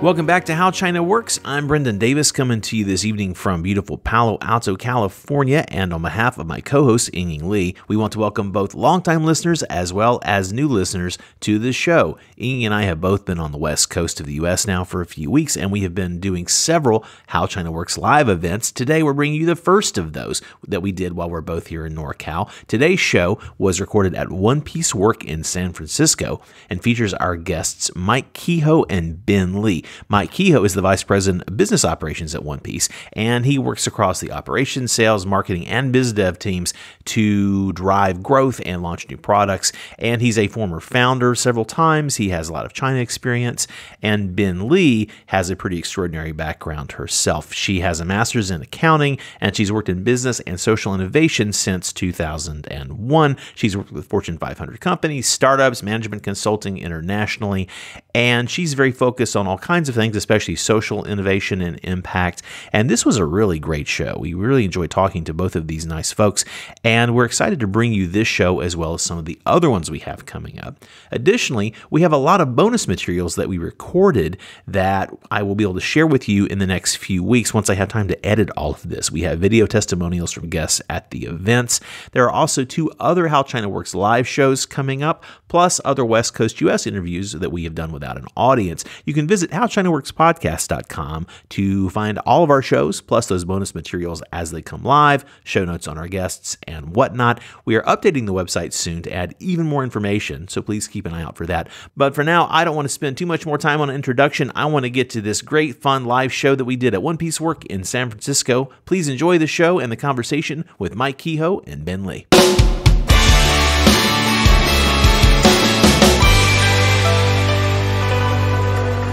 Welcome back to How China Works. I'm Brendan Davis coming to you this evening from beautiful Palo Alto, California, and on behalf of my co-host, Ying Lee, we want to welcome both longtime listeners as well as new listeners to this show. Ying and I have both been on the west coast of the U.S. now for a few weeks, and we have been doing several How China Works live events. Today, we're bringing you the first of those that we did while we're both here in NorCal. Today's show was recorded at Onepiece Work in San Francisco and features our guests Mike Kehoe and Ben Lee. Mike Kehoe is the Vice President of Business Operations at Onepiece, and he works across the operations, sales, marketing, and biz dev teams to drive growth and launch new products. And he's a former founder several times. He has a lot of China experience. And Ben Lee has a pretty extraordinary background herself. She has a master's in accounting, and she's worked in business and social innovation since 2001. She's worked with Fortune 500 companies, startups, management consulting internationally, and she's very focused on all kinds of things, especially social innovation and impact. And this was a really great show. We really enjoyed talking to both of these nice folks, and we're excited to bring you this show as well as some of the other ones we have coming up. Additionally, we have a lot of bonus materials that we recorded that I will be able to share with you in the next few weeks once I have time to edit all of this. We have video testimonials from guests at the events. There are also 2 other How China Works live shows coming up, plus other West Coast US interviews that we have done without an audience. You can visit howchinaworkspodcast.com to find all of our shows, plus those bonus materials as they come live, show notes on our guests, and whatnot. We are updating the website soon to add even more information, so please keep an eye out for that. But for now, I don't want to spend too much more time on an introduction. I want to get to this great, fun live show that we did at Onepiece Work in San Francisco. Please enjoy the show and the conversation with Mike Kehoe and Ben Lee.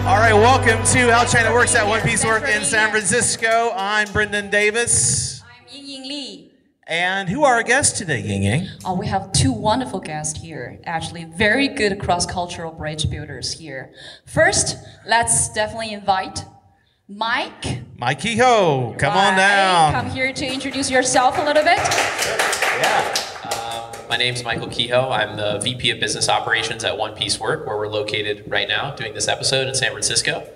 All right, welcome to How China Works at Onepiece Work in San Francisco. I'm Brendan Davis. I'm Ying Lee. And who are our guests today, Ying Ying? Oh, we have 2 wonderful guests here. Actually, very good cross-cultural bridge builders here. First, let's definitely invite Mike. Mike Kehoe, come on down. Come here to introduce yourself a little bit. Yeah. My name's Michael Kehoe. I'm the VP of Business Operations at Onepiece Work, where we're located right now doing this episode in San Francisco.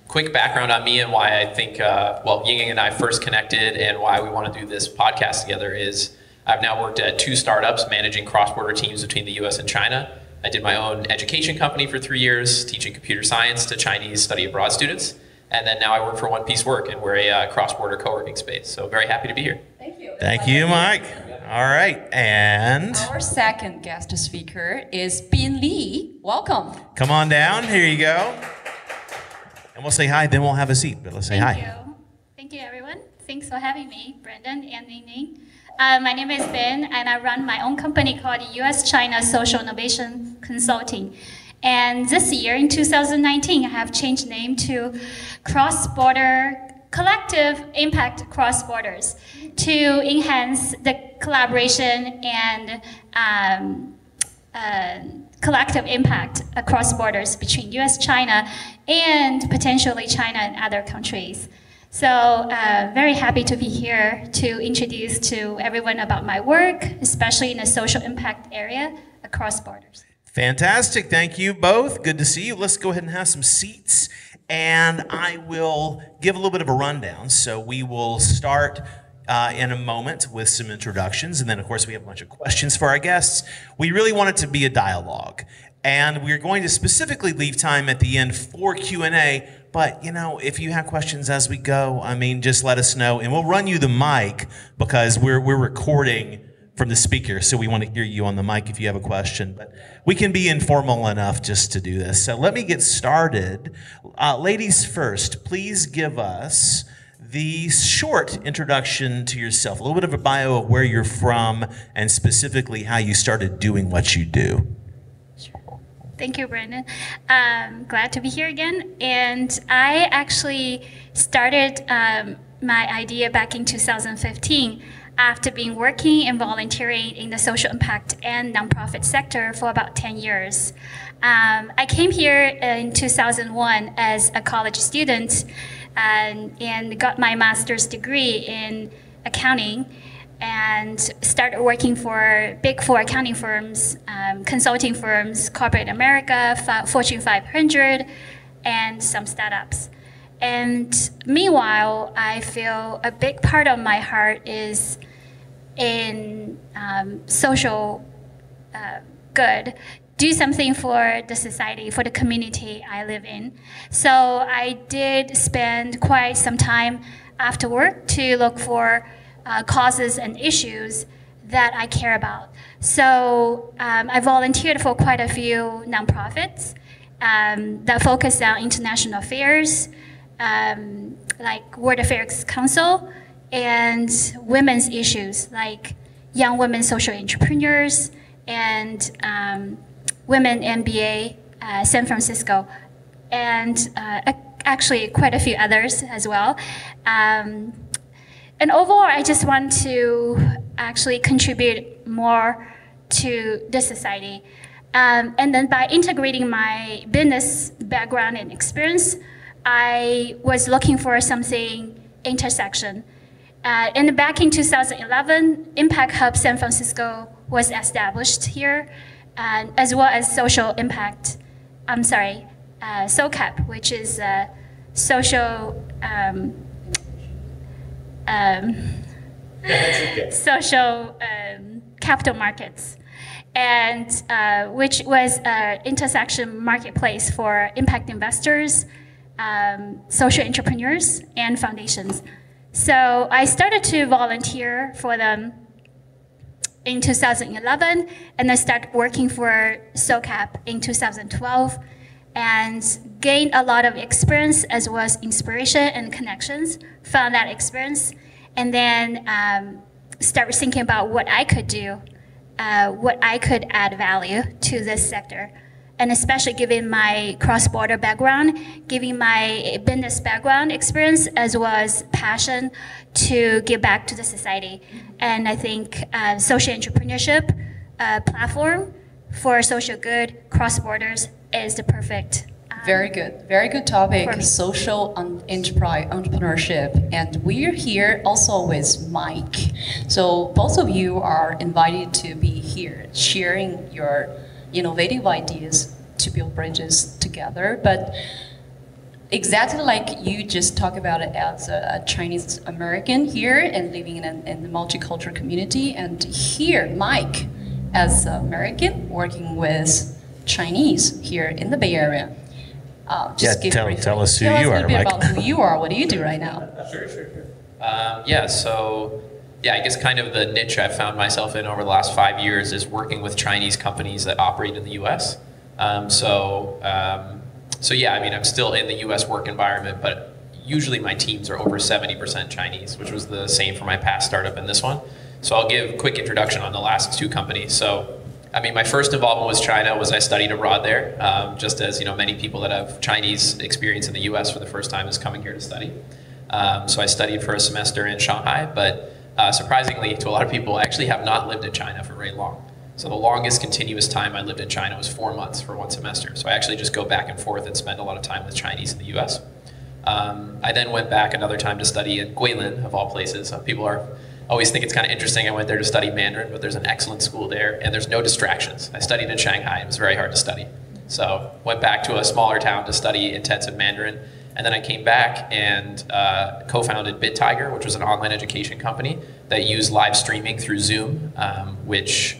Quick background on me and why I think, Ying and I first connected and why we want to do this podcast together is I've now worked at 2 startups managing cross-border teams between the US and China. I did my own education company for 3 years, teaching computer science to Chinese study abroad students. And then now I work for Onepiece Work, and we're a cross-border co-working space. So very happy to be here. Thank you. Thank you, Mike. All right, and our second guest speaker is Ben Lee. Welcome. Come on down. Here you go. And we'll say hi, then we'll have a seat. But let's say hi. Thank you. Thank you, everyone. Thanks for having me, Brendan and Ning. My name is Ben, and I run my own company called US-China Social Innovation Consulting. And this year, in 2019, I have changed name to Cross-Border Collective Impact Cross Borders to enhance the collaboration and collective impact across borders between US, China, and potentially China and other countries. So very happy to be here to introduce to everyone about my work, especially in the social impact area across borders. Fantastic. Thank you both. Good to see you. Let's go ahead and have some seats. And I will give a little bit of a rundown. So we will start in a moment with some introductions. And then, of course, we have a bunch of questions for our guests. We really want it to be a dialogue. And we're going to specifically leave time at the end for Q&A. But, you know, if you have questions as we go, I mean, just let us know. And we'll run you the mic because we're recording from the speaker, so we want to hear you on the mic if you have a question. But we can be informal enough just to do this. So let me get started. Ladies first, please give us the short introduction to yourself, a little bit of a bio of where you're from and specifically how you started doing what you do. Thank you, Brandon. Glad to be here again. And I actually started my idea back in 2015 after being working and volunteering in the social impact and nonprofit sector for about 10 years. I came here in 2001 as a college student and got my master's degree in accounting and started working for Big Four accounting firms, consulting firms, corporate America, Fortune 500, and some startups. And meanwhile, I feel a big part of my heart is in social good, do something for the society, for the community I live in. So I did spend quite some time after work to look for causes and issues that I care about. So I volunteered for quite a few nonprofits that focus on international affairs, like World Affairs Council, and women's issues like young women social entrepreneurs and Women MBA San Francisco, and actually quite a few others as well. And overall, I just want to actually contribute more to the society. And then by integrating my business background and experience, I was looking for something intersection. And back in 2011, Impact Hub San Francisco was established here, as well as Social Impact, SOCAP, which is social social capital markets, and which was an intersection marketplace for impact investors, social entrepreneurs, and foundations. So I started to volunteer for them in 2011, and I started working for SOCAP in 2012, and gained a lot of experience as well as inspiration and connections from that experience, and then started thinking about what I could do, what I could add value to this sector. And especially given my cross-border background, given my business background experience, as well as passion to give back to the society. And I think social entrepreneurship platform for social good cross borders is the perfect. Very good topic, social entrepreneurship. And we're here also with Mike. So both of you are invited to be here, sharing your innovative ideas to build bridges together. But exactly like you just talked about it as a Chinese American here and living in the multicultural community, and here Mike as an American working with Chinese here in the Bay Area. Tell us who you are, Mike. Tell us a little bit about who you are. What do you do right now? Sure. I guess kind of the niche I've found myself in over the last 5 years is working with Chinese companies that operate in the U.S. I'm still in the U.S. work environment, but usually my teams are over 70% Chinese, which was the same for my past startup and this one. So I'll give a quick introduction on the last two companies. So, my first involvement with China was I studied abroad there, just as many people that have Chinese experience in the U.S. for the first time is coming here to study. So I studied for a semester in Shanghai, but surprisingly to a lot of people, I actually have not lived in China for very long. So the longest continuous time I lived in China was 4 months for one semester. So I actually just go back and forth and spend a lot of time with Chinese in the U.S. I then went back another time to study in Guilin, of all places. People always think it's kind of interesting. I went there to study Mandarin, but there's an excellent school there, and there's no distractions. I studied in Shanghai. It was very hard to study. So went back to a smaller town to study intensive Mandarin, and then I came back and co-founded BitTiger, which was an online education company that used live streaming through Zoom, which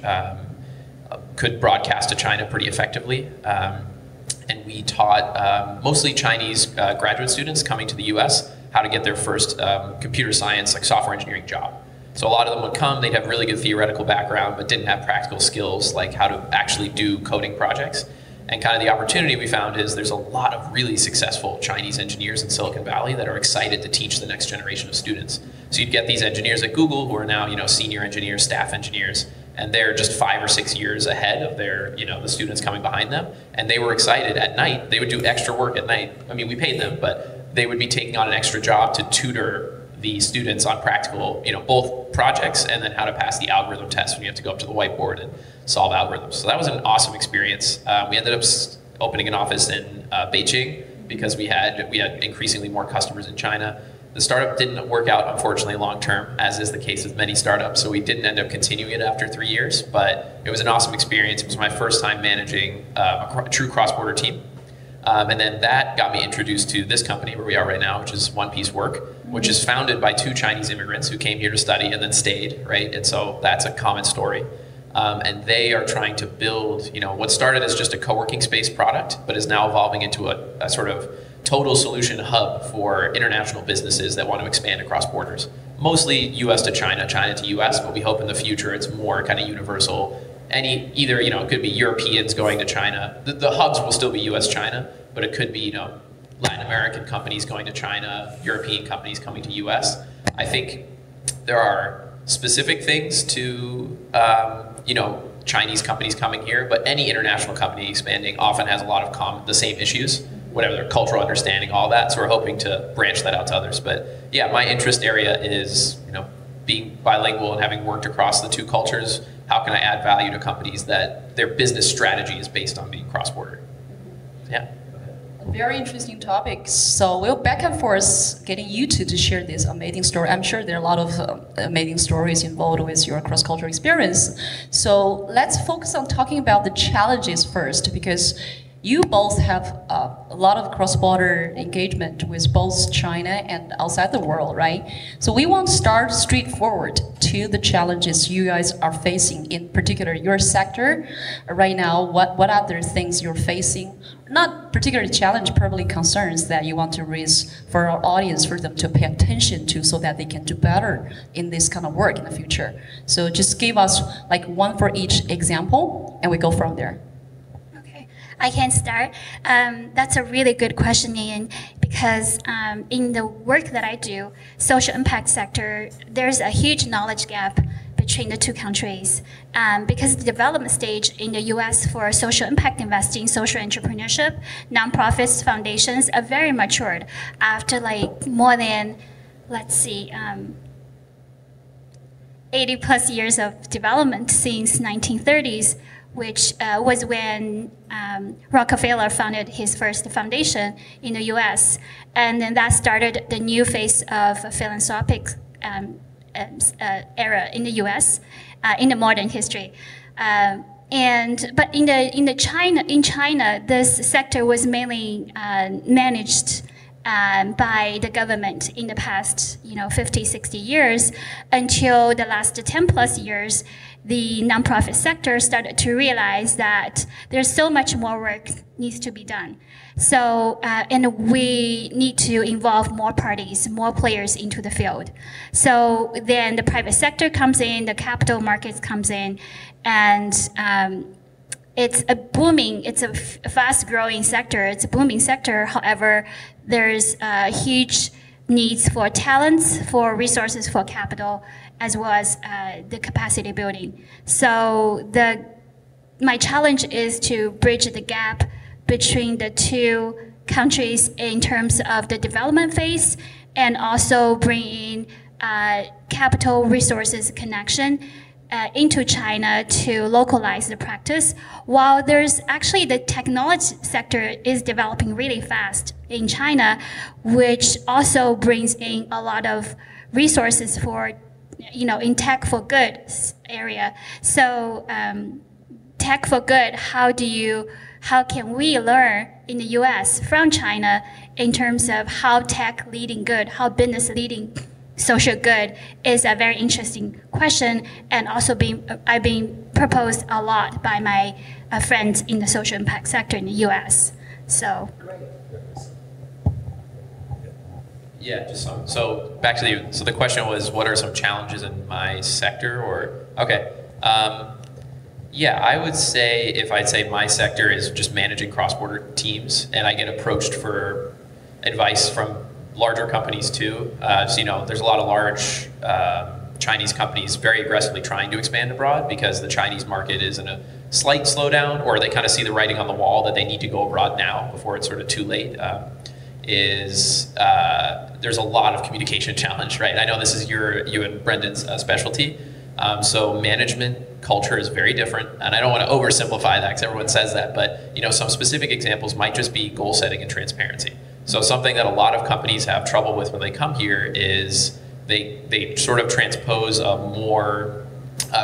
could broadcast to China pretty effectively. And we taught mostly Chinese graduate students coming to the US how to get their first computer science, like software engineering job. So a lot of them would come, they'd have really good theoretical background, but didn't have practical skills like how to actually do coding projects. And kind of the opportunity we found is there's a lot of really successful Chinese engineers in Silicon Valley that are excited to teach the next generation of students. So you'd get these engineers at Google who are now, senior engineers, staff engineers, and they're just 5 or 6 years ahead of their, the students coming behind them. And they were excited at night. They would do extra work at night. We paid them, but they would be taking on an extra job to tutor the students on practical, both projects and then how to pass the algorithm test when you have to go up to the whiteboard and solve algorithms. So that was an awesome experience. We ended up opening an office in Beijing because we had increasingly more customers in China. The startup didn't work out, unfortunately, long term, as is the case with many startups. So we didn't end up continuing it after 3 years, but it was an awesome experience. It was my first time managing a true cross-border team. And then that got me introduced to this company where we are right now, which is Onepiece Work, which is founded by 2 Chinese immigrants who came here to study and then stayed, right? And so that's a common story. And they are trying to build, what started as just a co-working space product, but is now evolving into a sort of total solution hub for international businesses that want to expand across borders. Mostly US to China, China to US, but we hope in the future it's more kind of universal. Either, it could be Europeans going to China. The hubs will still be US-China, but it could be, Latin American companies going to China, European companies coming to US. I think there are specific things to, Chinese companies coming here, but any international company expanding often has a lot of the same issues, whatever their cultural understanding, all that. So we're hoping to branch that out to others. But yeah, my interest area is, being bilingual and having worked across the 2 cultures, how can I add value to companies that their business strategy is based on being cross-border? Yeah. Very interesting topic. So we'll back and forth getting you two to share this amazing story. I'm sure there are a lot of amazing stories involved with your cross-cultural experience. So let's focus on talking about the challenges first, because you both have a lot of cross-border engagement with both China and outside the world, right? So we want to start straightforward to the challenges you guys are facing, in particular your sector right now. What other things you're facing? Not particularly challenge, probably concerns that you want to raise for our audience, for them to pay attention to, so that they can do better in this kind of work in the future. So just give us like one for each example, and we go from there. I can start. That's a really good question, Ian, because in the work that I do, social impact sector, there's a huge knowledge gap between the 2 countries. Because the development stage in the US for social impact investing, social entrepreneurship, nonprofits, foundations are very matured after like more than, 80 plus years of development since 1930s, which was when Rockefeller founded his first foundation in the US. And then that started the new phase of philanthropic era in the US in the modern history. But in China, this sector was mainly managed by the government in the past 50, 60 years, until the last 10 plus years. The nonprofit sector started to realize that there's so much more work needs to be done. So, and we need to involve more parties, more players into the field. So then the private sector comes in, the capital markets comes in, and it's a fast-growing sector. It's a booming sector. However, there's huge needs for talents, for resources, for capital, as well as the capacity building. So my challenge is to bridge the gap between the 2 countries in terms of the development phase, and also bring in capital resources connection into China to localize the practice, while there's actually the technology sector is developing really fast in China, which also brings in a lot of resources for, in tech for good area. So tech for good, how can we learn in the US from China in terms of how tech leading good, how business leading social good, is a very interesting question, and also being proposed a lot by my friends in the social impact sector in the US. So. Yeah, so back to so the question was, what are some challenges in my sector, or, okay. Yeah, I would say, if I'd say my sector is just managing cross-border teams, and I get approached for advice from larger companies too. So, there's a lot of large Chinese companies very aggressively trying to expand abroad because the Chinese market is in a slight slowdown, or they kind of see the writing on the wall that they need to go abroad now before it's sort of too late. There's a lot of communication challenge, right? I know this is you and Brendan's specialty. So management culture is very different, and I don't want to oversimplify that because everyone says that, but some specific examples might just be goal setting and transparency. So something that a lot of companies have trouble with when they come here is they sort of transpose a more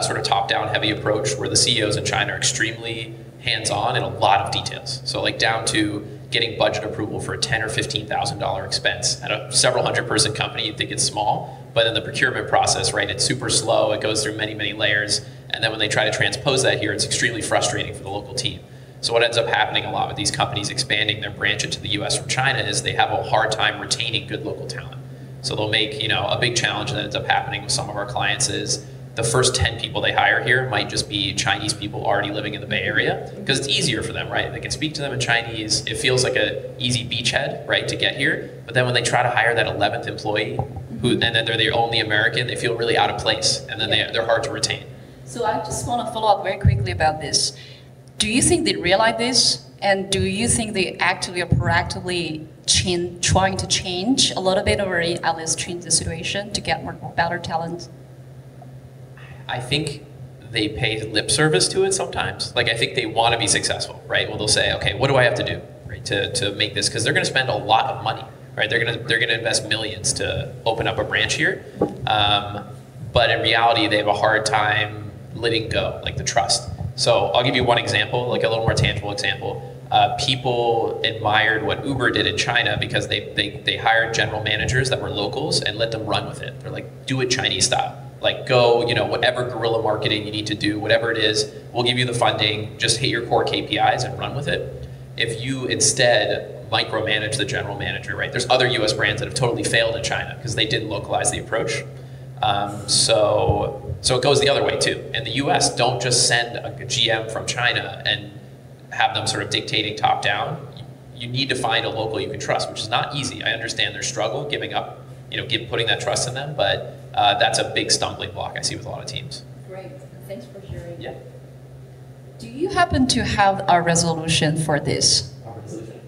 sort of top-down heavy approach where the CEOs in China are extremely hands-on in a lot of details. So like down to getting budget approval for a $10,000 or $15,000 expense. At a several hundred-person company, you'd think it's small, but in the procurement process, right, it's super slow. It goes through many, many layers, and then when they try to transpose that here, it's extremely frustrating for the local team. So what ends up happening a lot with these companies expanding their branch into the U.S. from China is they have a hard time retaining good local talent. So they'll make, you know, a big challenge that ends up happening with some of our clients is the first 10 people they hire here might just be Chinese people already living in the Bay Area, because it's easier for them, right? They can speak to them in Chinese. It feels like an easy beachhead, right, to get here. But then when they try to hire that 11th employee, and then they're the only American, they feel really out of place, and then they're hard to retain. So I just want to follow up very quickly about this. Do you think they realize this? And do you think they actively or proactively trying to change a little bit, or at least change the situation to get more better talent? I think they pay lip service to it sometimes. Like, I think they want to be successful, right? Well, they'll say, okay, what do I have to do, right, to make this? Because they're going to spend a lot of money, right? They're going to invest millions to open up a branch here. But in reality, they have a hard time letting go, like the trust. So I'll give you one example, like a little more tangible example. People admired what Uber did in China because they hired general managers that were locals and let them run with it. They're like, do it Chinese style. Like, go, you know, whatever guerrilla marketing you need to do, whatever it is, we'll give you the funding, just hit your core KPIs and run with it. If you instead micromanage the general manager, right? There's other US brands that have totally failed in China because they didn't localize the approach. So it goes the other way too. In the US, don't just send a GM from China and have them sort of dictating top down. You need to find a local you can trust, which is not easy. I understand their struggle giving up, you know, putting that trust in them, but that's a big stumbling block I see with a lot of teams. Great, thanks for sharing. Yeah. Do you happen to have a resolution for this? A resolution?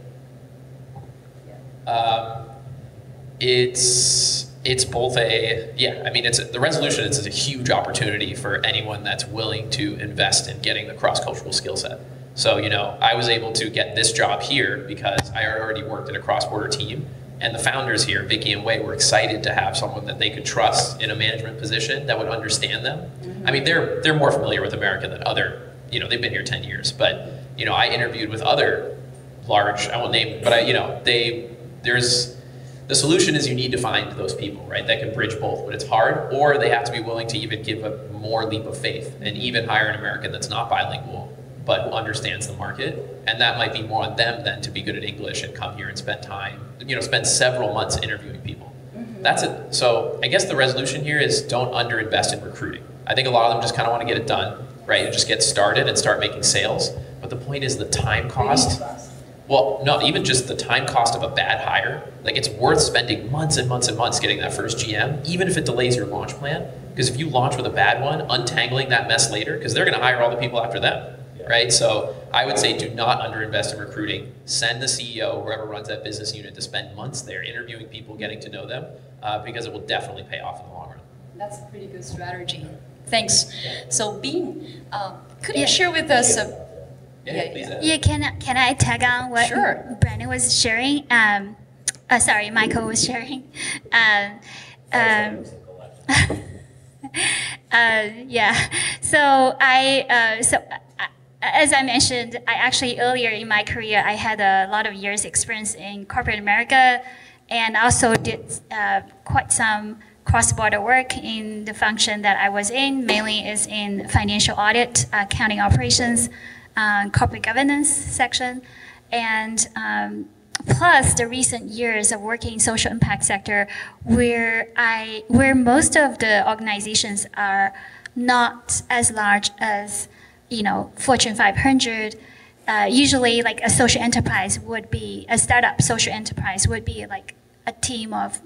It's both the resolution is a huge opportunity for anyone that's willing to invest in getting the cross-cultural skill set. So, you know, I was able to get this job here because I already worked in a cross-border team, and the founders here, Vicky and Wei, were excited to have someone that they could trust in a management position that would understand them. Mm-hmm. I mean, they're more familiar with America than other, you know, they've been here 10 years, but, you know, I interviewed with other large, I won't name, but the solution is you need to find those people, right, that can bridge both, but it's hard, or they have to be willing to even give a more leap of faith and even hire an American that's not bilingual, but who understands the market. And that might be more on them than to be good at English and come here and spend time, you know, spend several months interviewing people. Mm-hmm. That's it. So I guess the resolution here is don't underinvest in recruiting. I think a lot of them just kind of want to get it done, right, and just get started and start making sales. But the point is the time cost. Well, no, even just the time cost of a bad hire. Like, it's worth spending months and months and months getting that first GM, even if it delays your launch plan. Because if you launch with a bad one, untangling that mess later, because they're going to hire all the people after them, right? So I would say do not underinvest in recruiting. Send the CEO, whoever runs that business unit, to spend months there interviewing people, getting to know them, because it will definitely pay off in the long run. That's a pretty good strategy. Thanks. So Bean, could you share with us can I tag on what Brandon was sharing? Sorry, Michael was sharing. So as I mentioned, I actually earlier in my career, I had a lot of years experience in corporate America, and also did quite some cross-border work in the function that I was in, mainly is in financial audit, accounting operations, corporate governance section, and plus the recent years of working in social impact sector, where most of the organizations are not as large as, you know, Fortune 500. Usually, like a social enterprise would be, a startup social enterprise would be like a team of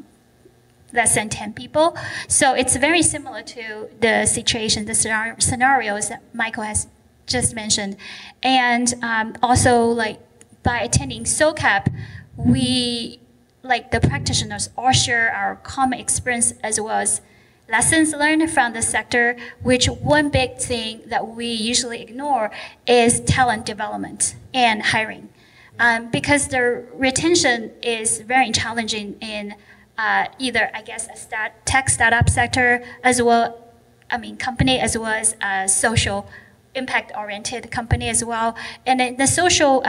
less than 10 people. So it's very similar to the situation, the scenarios that Michael has just mentioned. And also, like, by attending SOCAP, we, like the practitioners, all share our common experience as well as lessons learned from the sector, which one big thing that we usually ignore is talent development and hiring. Because the retention is very challenging in either, I guess, a tech startup sector, as well, company, as well as social impact-oriented company as well. And then the social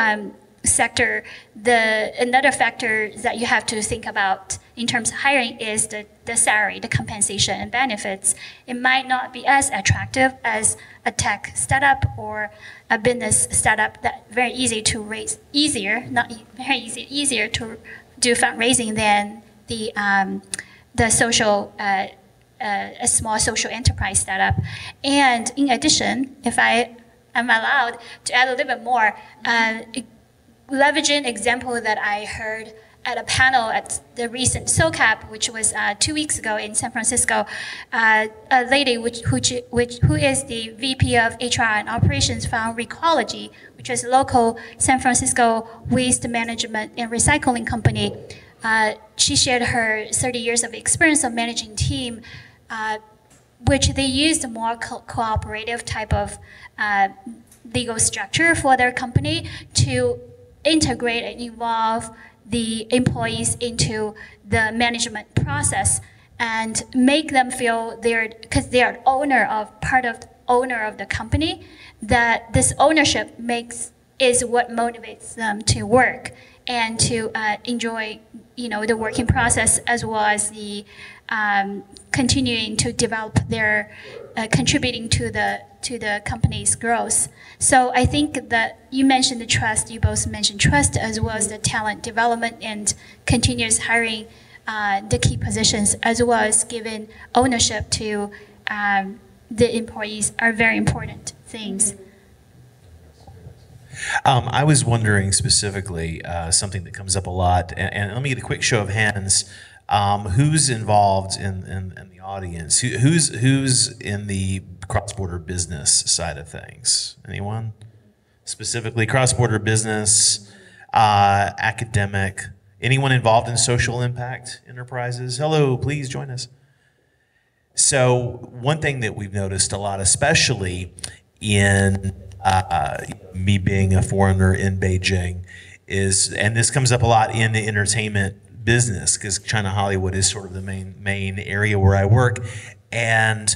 sector, another factor that you have to think about in terms of hiring is the salary, the compensation and benefits. It might not be as attractive as a tech startup or a business startup that very easy to raise, easier to do fundraising than the social, a small social enterprise startup. And in addition, if I am allowed to add a little bit more, leveraging example that I heard at a panel at the recent SoCap, which was 2 weeks ago in San Francisco, a lady who is the VP of HR and Operations from Recology, which is a local San Francisco waste management and recycling company. She shared her 30 years of experience of managing team, which they used a more cooperative type of legal structure for their company to integrate and involve the employees into the management process and make them feel because they are part of the company, that this ownership is what motivates them to work and to enjoy, the working process, as well as the continuing to develop their contributing to the company's growth. So I think that you mentioned the trust, you both mentioned trust, as well as the talent development and continuous hiring, the key positions, as well as giving ownership to the employees are very important things. I was wondering specifically something that comes up a lot, and let me get a quick show of hands. Who's involved in the audience? Who's in the cross-border business side of things? Anyone? Specifically cross-border business, academic, anyone involved in social impact enterprises? Hello, please join us. So one thing that we've noticed a lot, especially in me being a foreigner in Beijing, is, and this comes up a lot in the entertainment business, because China Hollywood is sort of the main area where I work. And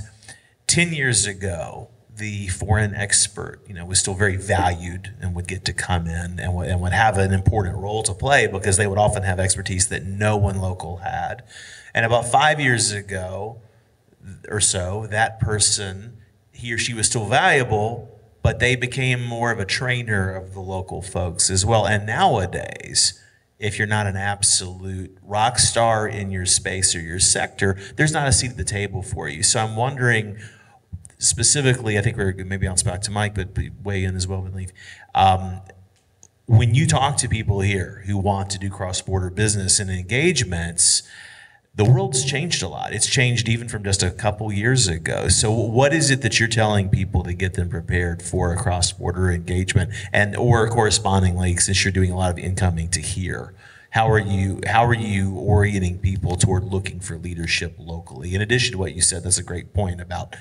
10 years ago, the foreign expert, was still very valued and would get to come in and would have an important role to play, because they would often have expertise that no one local had. And about 5 years ago or so, that person, he or she was still valuable, but they became more of a trainer of the local folks as well. And nowadays, if you're not an absolute rock star in your space or your sector, there's not a seat at the table for you. So I'm wondering, specifically, I think we're maybe on spot to Mike, but weigh in as well, we leave. When you talk to people here who want to do cross-border business and engagements, the world's changed a lot. It's changed even from just a couple years ago. So what is it that you're telling people to get them prepared for a cross-border engagement, and or correspondingly, since you're doing a lot of incoming to here, how are you orienting people toward looking for leadership locally? In addition to what you said, that's a great point about,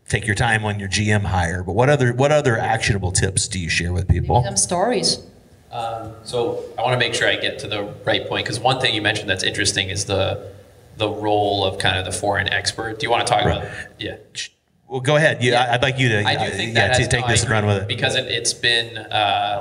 take your time on your GM hire, but what other actionable tips do you share with people? Some stories. So I want to make sure I get to the right point, because one thing you mentioned that's interesting is the role of kind of the foreign expert. Do you want to talk about? Yeah. Well, go ahead. I'd like you to. I do think that take this and run with it, because it's been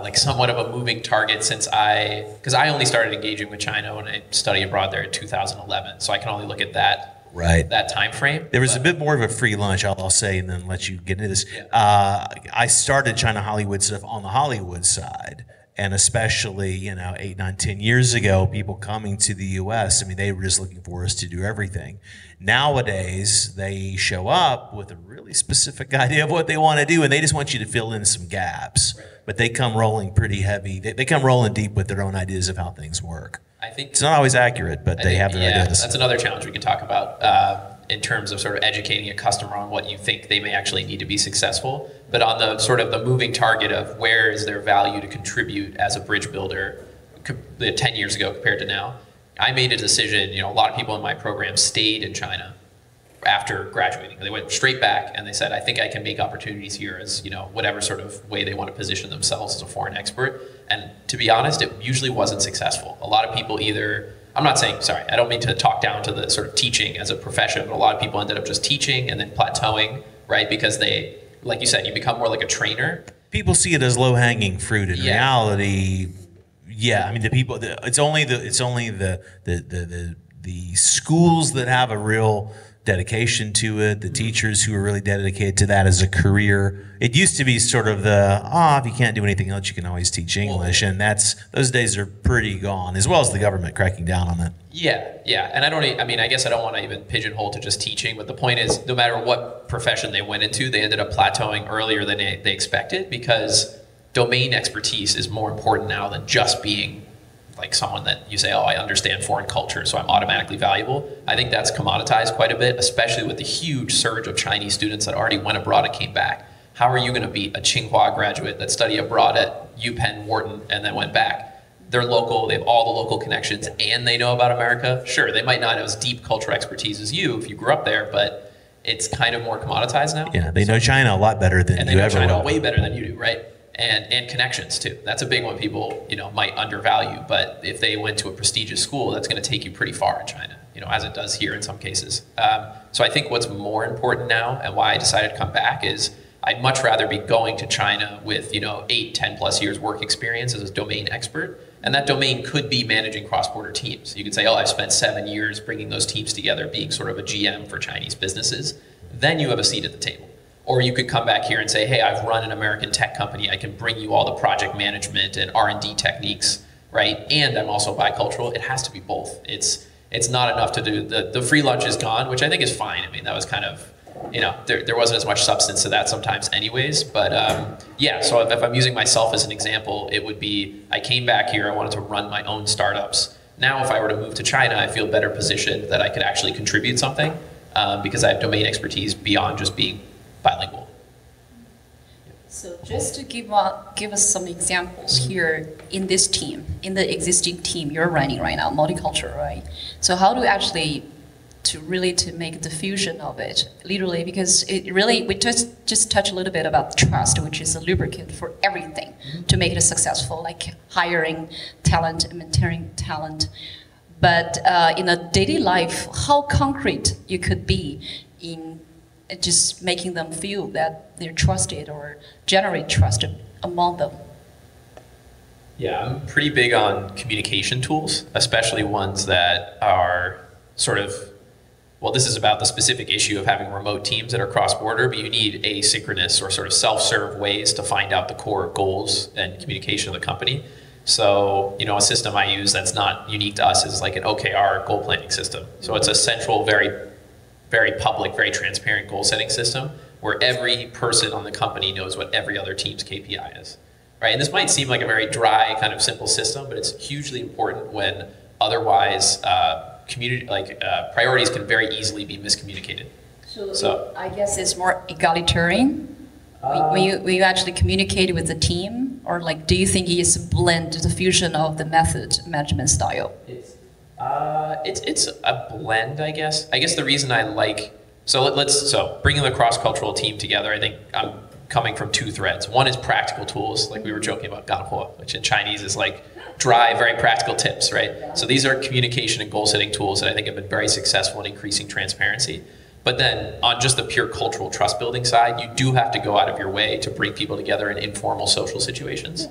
like somewhat of a moving target since because I only started engaging with China when I studied abroad there in 2011. So I can only look at that. Right. That time frame. There was a bit more of a free lunch, I'll say, and then let you get into this. Yeah. I started China Hollywood stuff on the Hollywood side. And especially, 8, 9, 10 years ago, people coming to the U.S., they were just looking for us to do everything. Nowadays, they show up with a really specific idea of what they want to do, and they just want you to fill in some gaps. Right. But they come rolling pretty heavy. They come rolling deep with their own ideas of how things work. I think it's not always accurate, but they have their ideas. That's another challenge we can talk about in terms of sort of educating a customer on what you think they may actually need to be successful. But on the sort of the moving target of where is their value to contribute as a bridge builder 10 years ago compared to now, I made a decision. A lot of people in my program stayed in China after graduating. They went straight back and they said, I think I can make opportunities here as, whatever sort of way they want to position themselves as a foreign expert. And to be honest, it usually wasn't successful. A lot of people I don't mean to talk down to the sort of teaching as a profession, but a lot of people ended up just teaching and then plateauing, right? Because like you said, you become more like a trainer. People see it as low-hanging fruit. In reality, Yeah, I mean it's only the schools that have a real dedication to it, the teachers who are really dedicated to that as a career. It used to be sort of if you can't do anything else, you can always teach English, and those days are pretty gone, as well as the government cracking down on that. Yeah, and I guess I don't want to even pigeonhole to just teaching, but the point is, no matter what profession they went into, they ended up plateauing earlier than they expected, because domain expertise is more important now than just being like someone that you say, oh, I understand foreign culture, so I'm automatically valuable. I think that's commoditized quite a bit, especially with the huge surge of Chinese students that already went abroad and came back. How are you going to beat a Tsinghua graduate that studied abroad at UPenn, Wharton, and then went back? They're local, they have all the local connections, and they know about America. Sure, they might not have as deep cultural expertise as you if you grew up there, but it's kind of more commoditized now. Yeah, they know China a lot better than you ever will. And they know China way better than you do, right? And connections too. That's a big one people might undervalue, but if they went to a prestigious school, that's going to take you pretty far in China, as it does here in some cases. So I think what's more important now, and why I decided to come back, is I'd much rather be going to China with 8, 10 plus years work experience as a domain expert, and that domain could be managing cross-border teams. You could say, oh, I've spent 7 years bringing those teams together, being sort of a GM for Chinese businesses. Then you have a seat at the table. Or you could come back here and say, hey, I've run an American tech company. I can bring you all the project management and R&D techniques, right? And I'm also bicultural. It has to be both. It's not enough to do, the free lunch is gone, which I think is fine. I mean, that was kind of, there wasn't as much substance to that sometimes anyways. But yeah, so if I'm using myself as an example, it would be, I came back here, I wanted to run my own startups. Now, if I were to move to China, I feel better positioned that I could actually contribute something because I have domain expertise beyond just being bilingual. So just to give us some examples here in this team, in the existing team you're running right now, multicultural, right? So how do you actually to make the fusion of it, literally, because it really, we just touch a little bit about trust, which is a lubricant for everything to make it successful, like hiring talent, maintaining talent. But in a daily life, how concrete you could be in just making them feel that they're trusted or generate trust among them? Yeah, I'm pretty big on communication tools, especially ones that are sort of, well, this is about the specific issue of having remote teams that are cross-border, but you need asynchronous or sort of self-serve ways to find out the core goals and communication of the company. So, a system I use that's not unique to us is like an OKR goal planning system. So it's a central, very public, very transparent goal setting system where every person on the company knows what every other team's KPI is, right? And this might seem like a very dry, kind of simple system, but it's hugely important when otherwise priorities can very easily be miscommunicated. So I guess it's more egalitarian when you actually communicate with the team, or like, do you think it's a blend, the fusion of the method management style? It's a blend, I guess. I guess the reason I like, so bringing the cross-cultural team together, I think I'm coming from two threads. One is practical tools, like we were joking about ganhuo, which in Chinese is like dry, very practical tips, right? So these are communication and goal-setting tools that I think have been very successful in increasing transparency. But then on just the pure cultural trust-building side, you do have to go out of your way to bring people together in informal social situations.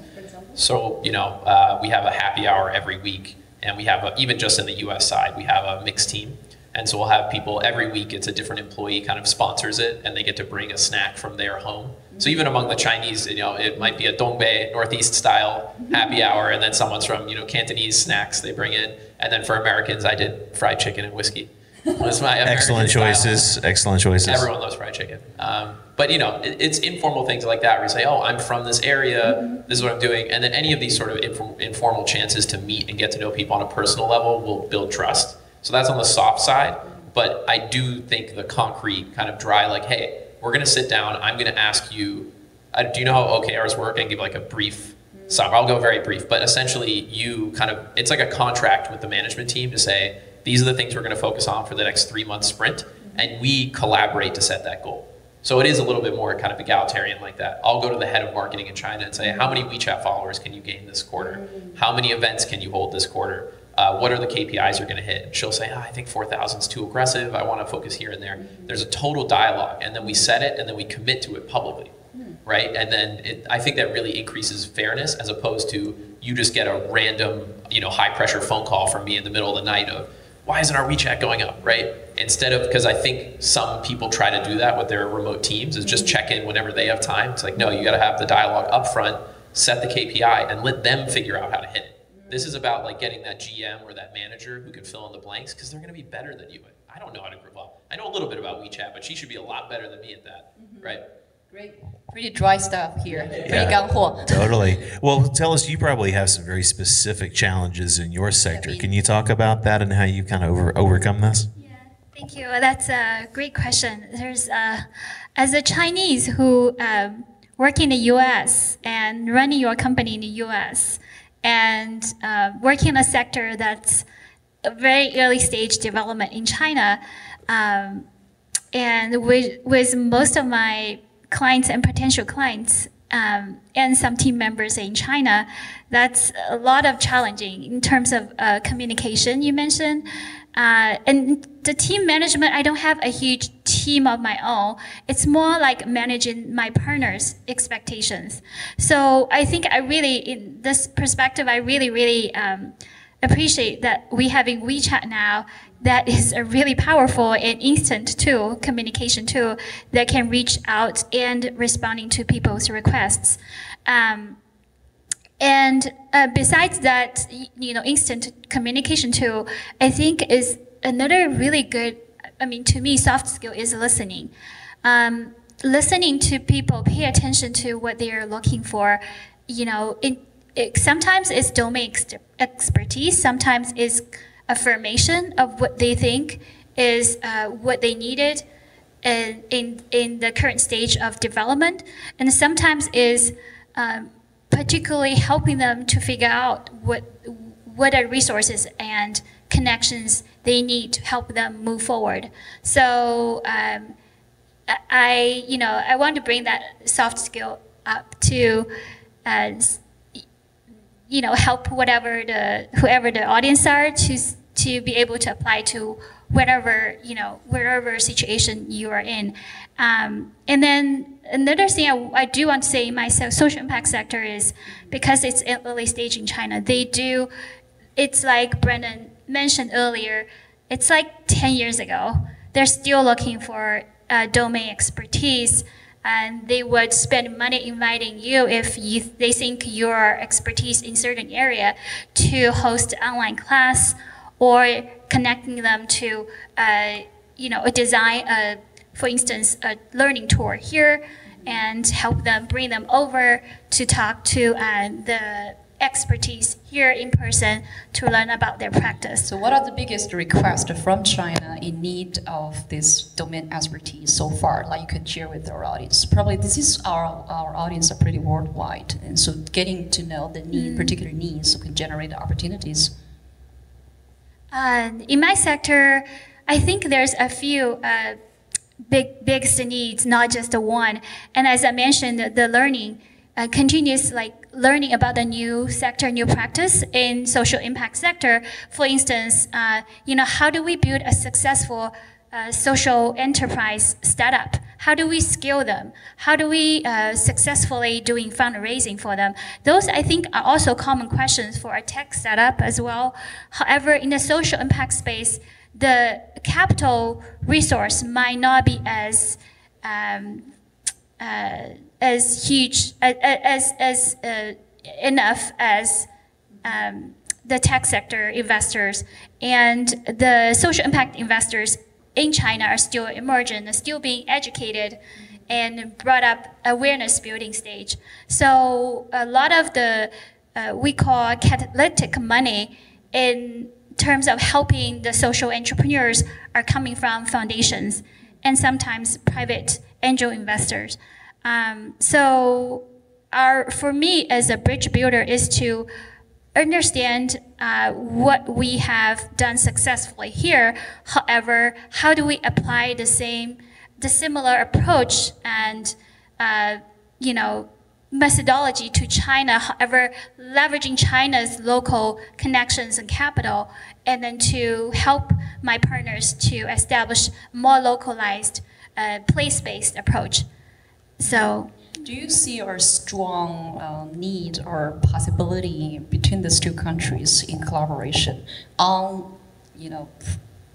So, we have a happy hour every week. And we have, even just in the US side, we have a mixed team. And so we'll have people, every week it's a different employee kind of sponsors it, and they get to bring a snack from their home. So even among the Chinese, it might be a Dongbei, Northeast style happy hour, and then someone's from, Cantonese snacks they bring in. And then for Americans, I did fried chicken and whiskey. Was my excellent choices. Everyone loves fried chicken. But it's informal things like that where you say, oh, I'm from this area, this is what I'm doing. And then any of these sort of informal chances to meet and get to know people on a personal level will build trust. So that's on the soft side. But I do think the concrete kind of dry, like, hey, we're going to sit down. I'm going to ask you, do you know how OKRs work? And give like a brief summary. I'll go very brief. But essentially, it's like a contract with the management team to say, these are the things we're going to focus on for the next 3-month sprint, and we collaborate to set that goal. So it is a little bit more kind of egalitarian like that. I'll go to the head of marketing in China and say, how many WeChat followers can you gain this quarter? How many events can you hold this quarter? What are the KPIs you're going to hit? And she'll say, I think 4,000 is too aggressive. I want to focus here and there. There's a total dialogue, and then we set it, and then we commit to it publicly. right? And then I think that really increases fairness as opposed to you just get a random, high pressure phone call from me in the middle of the night of, why isn't our WeChat going up, right? Instead of, because I think some people try to do that with their remote teams, is just check in whenever they have time. It's like, no, you got to have the dialogue up front, set the KPI, and let them figure out how to hit it. This is about like getting that GM or that manager who can fill in the blanks, because they're going to be better than you. I don't know how to group up. I know a little bit about WeChat, but she should be a lot better than me at that, right? Great. Pretty dry stuff here. Pretty Yeah, 干货. totally. Well, tell us, you probably have some very specific challenges in your sector. Can you talk about that and how you kind of overcome this? Yeah, thank you. That's a great question. There's, as a Chinese who work in the U.S. and running your company in the U.S. and working in a sector that's a very early stage development in China, and with most of my clients and potential clients and some team members in China, that's a lot of challenging in terms of communication you mentioned. And the team management, I don't have a huge team of my own. It's more like managing my partners' expectations. So I think in this perspective, I really appreciate that we having WeChat now. That is a really powerful and instant tool, communication tool that can reach out and responding to people's requests. And besides that, instant communication tool, I think is another really good, to me, soft skill is listening. Listening to people, pay attention to what they are looking for. Sometimes it's domain expertise, sometimes it's affirmation of what they think is what they needed in the current stage of development, and sometimes is particularly helping them to figure out what are resources and connections they need to help them move forward. So I want to bring that soft skill up to help whoever the audience are to be able to apply to whatever situation you are in. And then another thing I do want to say in my social impact sector is, because it's early stage in China, it's like Brendan mentioned earlier, it's like 10 years ago. They're still looking for domain expertise, and they would spend money inviting you if they think your expertise in certain area to host an online class, or connecting them to a design, for instance, a learning tour here, and help them bring them over to talk to the expertise here in person to learn about their practice. So what are the biggest requests from China in need of this domain expertise so far, like you could share with our audience? Probably this is our audience are pretty worldwide, and so getting to know the particular needs so can generate opportunities. In my sector, I think there's a few biggest needs, not just one. And as I mentioned, the learning, continuous learning about the new sector, new practice in social impact sector. For instance, how do we build a successful social enterprise startup? How do we scale them? How do we successfully doing fundraising for them? Those, I think, are also common questions for a tech startup as well. However, in the social impact space, the capital resource might not be as huge as enough as the tech sector investors, and the social impact investors in China are still emerging, still being educated and brought up awareness building stage. So a lot of the we call catalytic money in terms of helping the social entrepreneurs are coming from foundations and sometimes private angel investors. For me as a bridge builder is to understand what we have done successfully here. However, how do we apply the similar approach and methodology to China? However, leveraging China's local connections and capital, and then to help my partners to establish more localized, place-based approach. So you see a strong need or possibility between these two countries in collaboration on,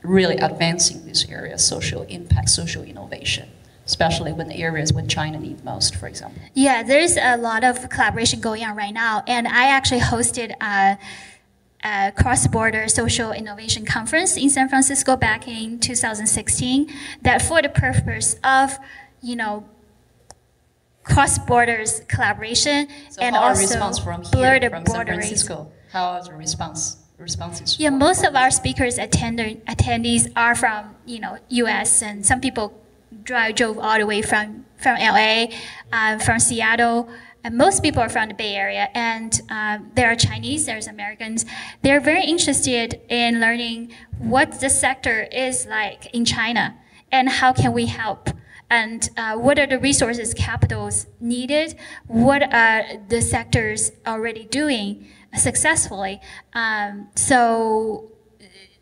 really advancing this area, social impact, social innovation, especially when the areas when China needs most, for example? Yeah, there's a lot of collaboration going on right now, and I actually hosted a cross-border social innovation conference in San Francisco back in 2016 that for the purpose of, cross-borders collaboration So and how are also response from blur here, the from San boundaries. Francisco? How are the responses? Yeah, most of our speakers attendees are from U.S. and some people drove all the way from LA, from Seattle. And most people are from the Bay Area, and there are Chinese, there's Americans. They're very interested in learning what the sector is like in China and how can we help. And what are the resources, capitals needed? What are the sectors already doing successfully? So,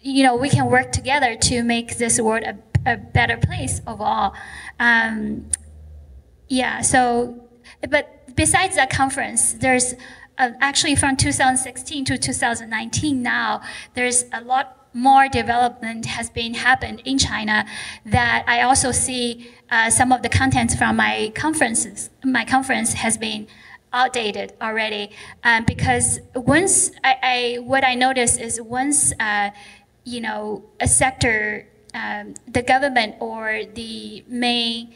we can work together to make this world a better place overall. But besides that conference, there's actually from 2016 to 2019 now, there's a lot more development has been happened in China that I also see some of the contents from my conference has been outdated already because once what I noticed is once a sector, the government or the main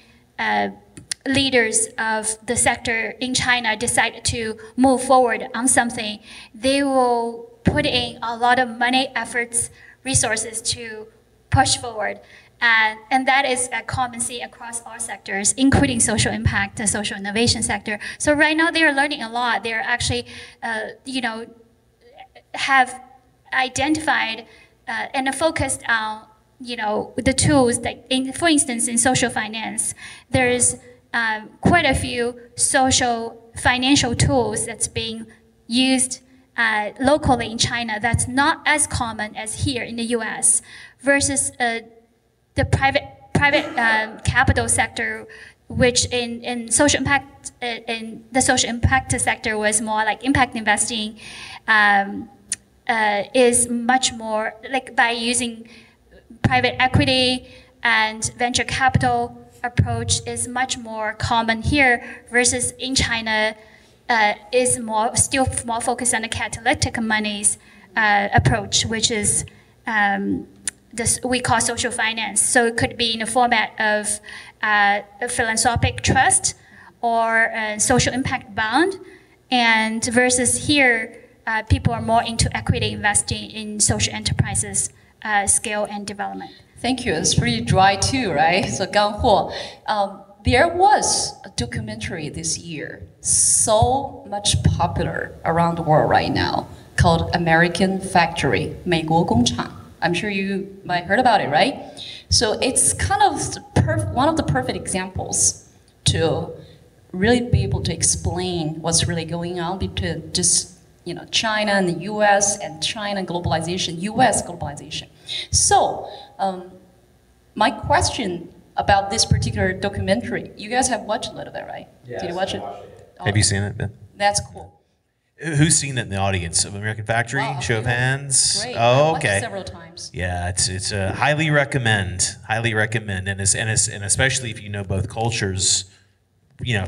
leaders of the sector in China decide to move forward on something, they will put in a lot of money, efforts, resources to push forward. And that is a common theme across all sectors, including social impact, the social innovation sector. So right now they are learning a lot. They're actually, have identified and focused on, the tools that, for instance, in social finance, there's quite a few social financial tools that's being used locally in China that's not as common as here in the US versus the private capital sector, which in social impact in the social impact sector was more like impact investing, is much more like by using private equity and venture capital approach is much more common here versus in China is still more focused on the catalytic monies approach, which is we call social finance. So it could be in the format of a philanthropic trust or a social impact bond, and versus here, people are more into equity investing in social enterprises, scale and development. Thank you. It's pretty dry too, right? So 干货. There was a documentary this year, so much popular around the world right now, called American Factory, 美国工厂. I'm sure you might heard about it, right? So it's kind of one of the perfect examples to really be able to explain what's really going on between just China and the U.S. and China globalization, U.S. globalization. So my question about this particular documentary, you guys have watched a little bit, right? Yes, Did you watch it? Have you seen it, Ben? That's cool. Who's seen it in the audience? Of American Factory? Wow, Show of hands. Great. Oh, I watched it okay. several times. Yeah, it's a highly recommend, and especially if you know both cultures,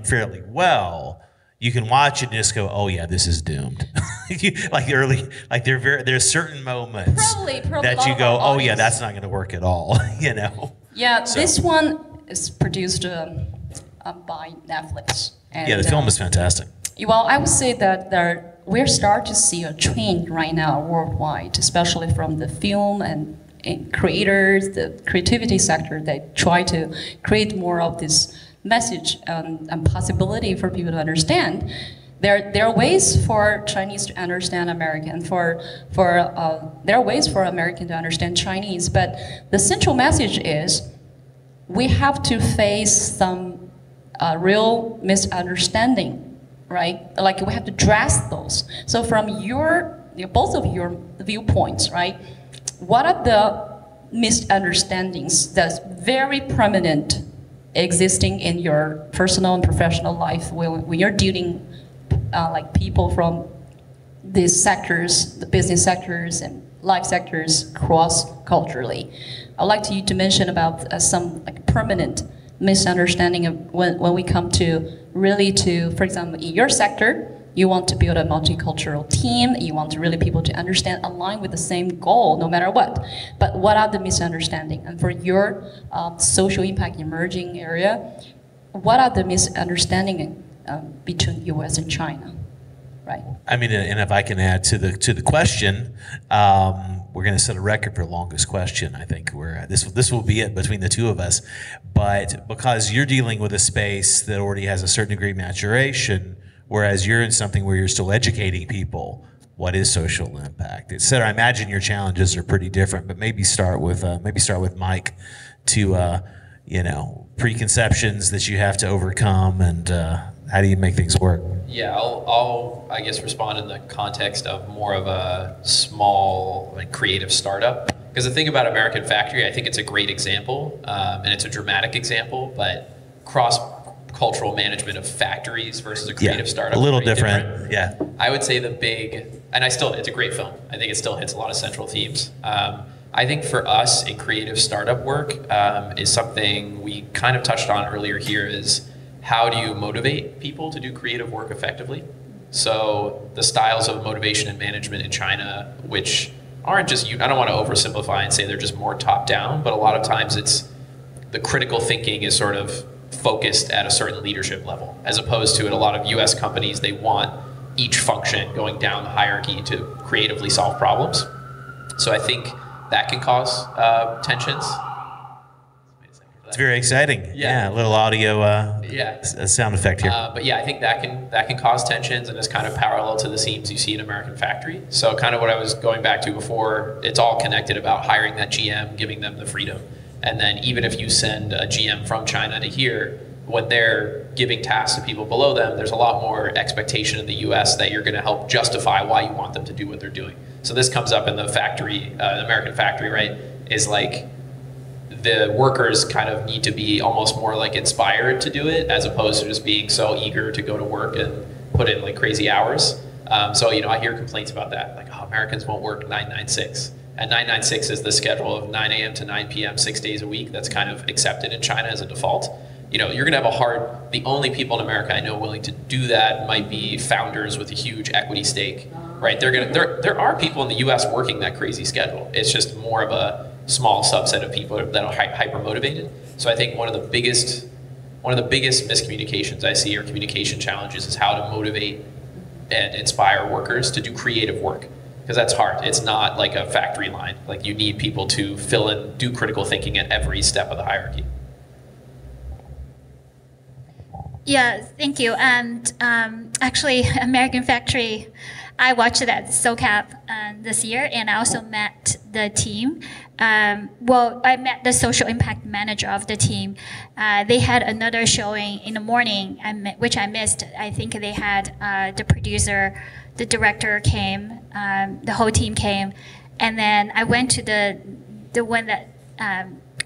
fairly well, you can watch it and just go, oh yeah, this is doomed. There's certain moments Probably that you go, oh yeah, that's not going to work at all. Yeah, So- this one is produced by Netflix. And, Yeah, the film is fantastic. Well, I would say that we're starting to see a trend right now worldwide, especially from the film and creators, the creativity sector, that try to create more of this message and possibility for people to understand. There are ways for Chinese to understand American, there are ways for American to understand Chinese, but the central message is we have to face some real misunderstanding, right? Like we have to address those. So from both of your viewpoints, right? What are the misunderstandings that's very prominent existing in your personal and professional life when you're dealing like people from these sectors, the business sectors and life sectors cross-culturally. I'd like you to mention about some like permanent misunderstanding of when we come to really to, for example, in your sector, you want to build a multicultural team, you want really people to understand, align with the same goal, no matter what. But what are the misunderstandings? And for your social impact emerging area, what are the misunderstandings between US and China? Right. I mean, and if I can add to the question, we're going to set a record for longest question. I think this will be it between the two of us. But because you're dealing with a space that already has a certain degree of maturation, whereas you're in something where you're still educating people, what is social impact, et cetera. I imagine your challenges are pretty different. But maybe start with Mike to preconceptions that you have to overcome, and how do you make things work? Yeah, I'll I guess respond in the context of more of a small like creative startup. Because the thing about American Factory, I think it's a great example, and it's a dramatic example, but cross-cultural management of factories versus a creative startup. A little different. Yeah. I would say it's a great film. I think it still hits a lot of central themes. I think for us in creative startup work is something we kind of touched on earlier here is how do you motivate people to do creative work effectively? So the styles of motivation and management in China, which aren't just, I don't want to oversimplify and say they're just more top down, but a lot of times it's the critical thinking is sort of focused at a certain leadership level, as opposed to in a lot of US companies, they want each function going down the hierarchy to creatively solve problems. So I think that can cause tensions. It's very exciting. Yeah, a little audio sound effect here. But yeah, I think that can cause tensions, and it's kind of parallel to the themes you see in American Factory. So kind of what I was going back to before, it's all connected about hiring that GM, giving them the freedom. And then even if you send a GM from China to here, when they're giving tasks to people below them, there's a lot more expectation in the US that you're going to help justify why you want them to do what they're doing. So this comes up in the factory, the American Factory, right? Is like, the workers kind of need to be almost more like inspired to do it, as opposed to just being so eager to go to work and put in like crazy hours. So I hear complaints about that, like, oh, Americans won't work 996. And 996 is the schedule of 9 a.m. to 9 p.m. 6 days a week. That's kind of accepted in China as a default. You're gonna have the only people in America I know willing to do that might be founders with a huge equity stake, right? There are people in the US working that crazy schedule. It's just more of a small subset of people that are hyper motivated. So I think one of the biggest miscommunications I see, or communication challenges, is how to motivate and inspire workers to do creative work, because that's hard. It's not like a factory line. Like, you need people to fill in, do critical thinking at every step of the hierarchy. Yeah, thank you. And actually, American Factory, I watched it at SoCap this year, and I also met the team. I met the social impact manager of the team. They had another showing in the morning, which I missed. I think they had the producer, the director came, the whole team came, and then I went to the one that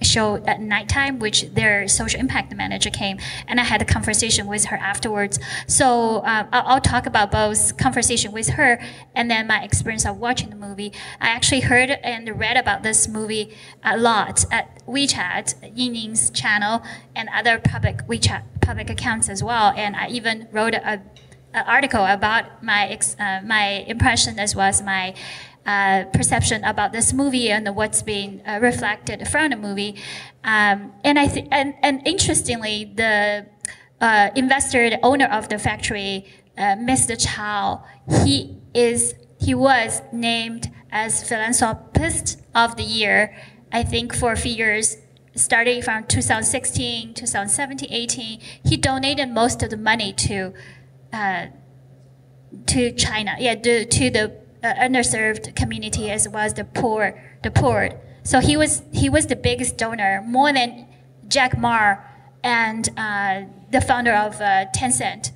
show at nighttime, which their social impact manager came, and I had a conversation with her afterwards. So I'll talk about both conversation with her and then my experience of watching the movie. I actually heard and read about this movie a lot at WeChat, Yining's channel, and other public WeChat public accounts as well. And I even wrote an article about my impression as well as my perception about this movie and what's being reflected from the movie, and interestingly, the investor, the owner of the factory, Mr. Chow, he was named as philanthropist of the year, I think, for a few years. Starting from 2016, 2017, 18, he donated most of the money to China, to the underserved community as well as the poor. So he was the biggest donor, more than Jack Ma and the founder of Tencent.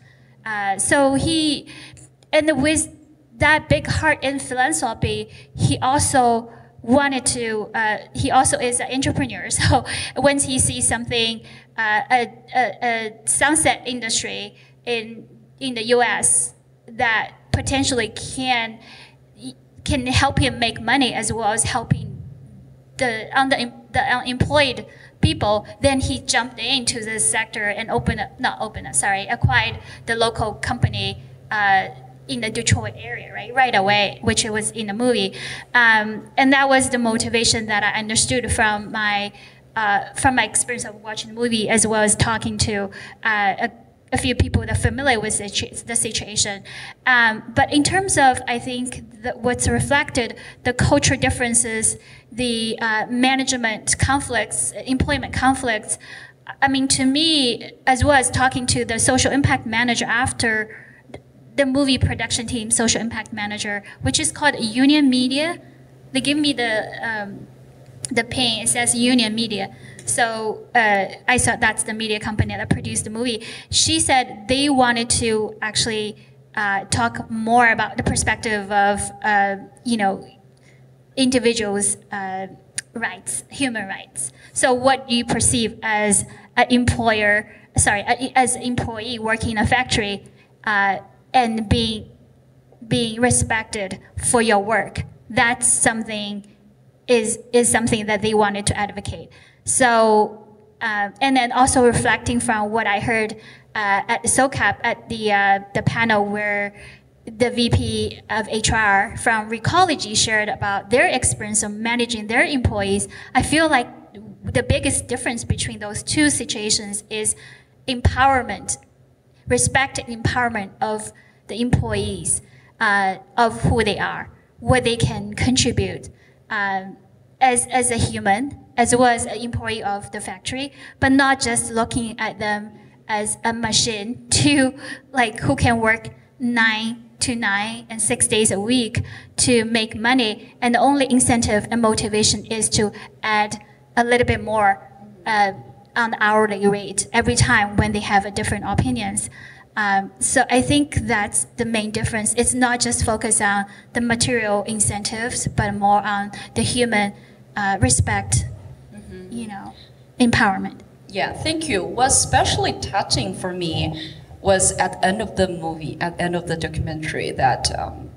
So with that big heart in philanthropy, he also wanted to. He also is an entrepreneur, so once he sees something, a sunset industry in the U.S. that potentially can help him make money as well as helping the unemployed people, then he jumped into this sector and acquired the local company in the Detroit area, right away, which it was in the movie, and that was the motivation that I understood from my experience of watching the movie, as well as talking to a few people that are familiar with the situation. But in terms of, I think, what's reflected, the cultural differences, the management conflicts, employment conflicts, I mean, to me, as well as talking to the social impact manager after the movie production team, social impact manager, which is called Union Media. They give me the pin, it says Union Media. So I thought that's the media company that produced the movie. She said they wanted to actually talk more about the perspective of, individuals' rights, human rights. So what do you perceive as an as an employee working in a factory and being respected for your work? That's something is something that they wanted to advocate. So, and then also reflecting from what I heard at SOCAP at the panel where the VP of HR from Recology shared about their experience of managing their employees, I feel like the biggest difference between those two situations is empowerment, respect and empowerment of the employees, of who they are, what they can contribute as a human, as well as an employee of the factory, but not just looking at them as a machine to, like, who can work 9 to 9 and 6 days a week to make money, and the only incentive and motivation is to add a little bit more on the hourly rate every time when they have a different opinions. So I think that's the main difference. It's not just focused on the material incentives, but more on the human respect, empowerment. Yeah, thank you. What's especially touching for me was at the end of the movie, at the end of the documentary, that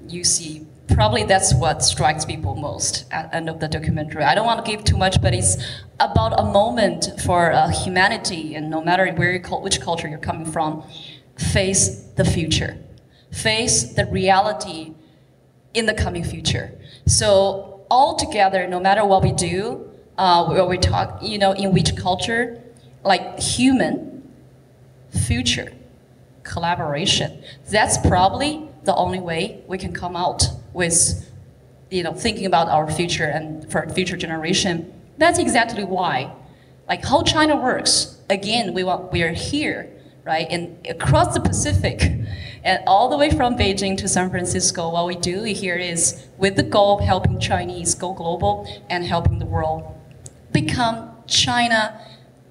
you see, probably that's what strikes people most at the end of the documentary. I don't want to give too much, but it's about a moment for humanity, and no matter which culture you're coming from, face the future, face the reality in the coming future. So all together, no matter what we do, where we talk, in which culture, like human, future, collaboration, that's probably the only way we can come out with, thinking about our future and for future generation. That's exactly why, like how China works. Again, we are here, right? And across the Pacific, and all the way from Beijing to San Francisco, what we do here is with the goal of helping Chinese go global and helping the world become China